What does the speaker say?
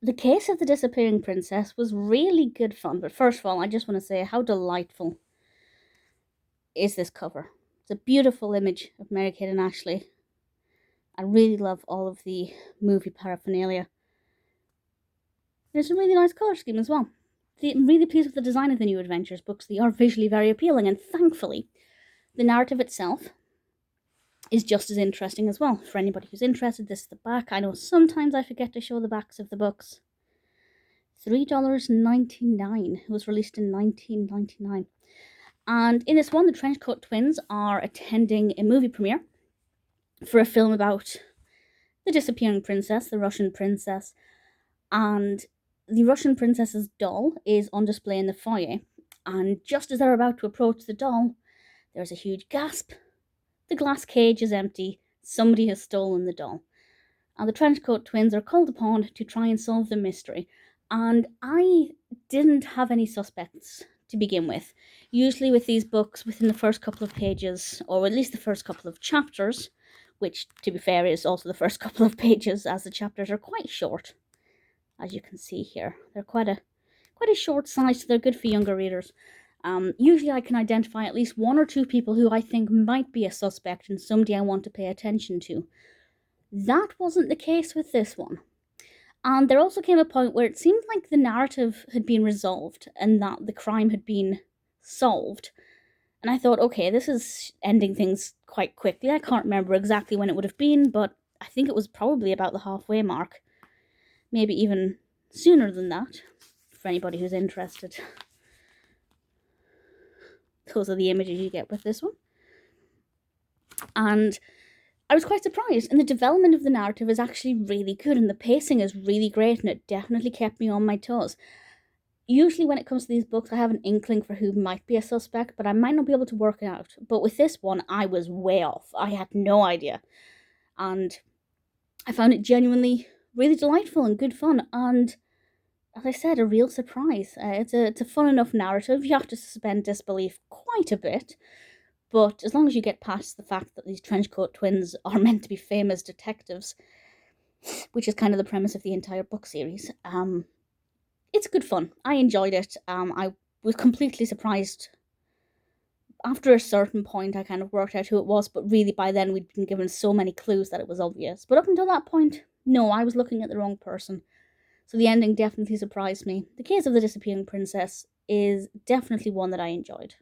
The Case of the Disappearing Princess was really good fun, but first of all, I just want to say how delightful is this cover. It's a beautiful image of Mary-Kate and Ashley. I really love all of the movie paraphernalia. There's a really nice colour scheme as well. I'm really pleased with the design of the New Adventures books. They are visually very appealing, and thankfully, the narrative itself is just as interesting as well. For anybody who's interested, this is the back. I know sometimes I forget to show the backs of the books. $3.99. It was released in 1999. And in this one, the Trenchcoat Twins are attending a movie premiere for a film about the disappearing princess, the Russian princess. And the Russian princess's doll is on display in the foyer. And just as they're about to approach the doll, there's a huge gasp. The glass cage is empty. Somebody has stolen the doll. And the Trenchcoat Twins are called upon to try and solve the mystery. And I didn't have any suspects to begin with. Usually with these books, within the first couple of pages, or at least the first couple of chapters, which, to be fair, is also the first couple of pages, as the chapters are quite short, as you can see here. They're quite a short size, so they're good for younger readers. Usually I can identify at least one or two people who I think might be a suspect and somebody I want to pay attention to. That wasn't the case with this one. And there also came a point where it seemed like the narrative had been resolved and that the crime had been solved. And I thought, okay, this is ending things quite quickly. I can't remember exactly when it would have been, but I think it was probably about the halfway mark. Maybe even sooner than that, for anybody who's interested. Those are the images you get with this one. And I was quite surprised, and the development of the narrative is actually really good, and the pacing is really great, and it definitely kept me on my toes. Usually when it comes to these books, I have an inkling for who might be a suspect, but I might not be able to work it out. But with this one, I was way off. I had no idea. And I found it genuinely really delightful and good fun, and as I said, a real surprise. It's a fun enough narrative. You have to suspend disbelief quite a bit, but as long as you get past the fact that these Trenchcoat Twins are meant to be famous detectives, which is kind of the premise of the entire book series, it's good fun. I enjoyed it. I was completely surprised. After a certain point, I kind of worked out who it was, but really by then we'd been given so many clues that it was obvious. But up until that point, no, I was looking at the wrong person. So the ending definitely surprised me. The Case of the Disappearing Princess is definitely one that I enjoyed.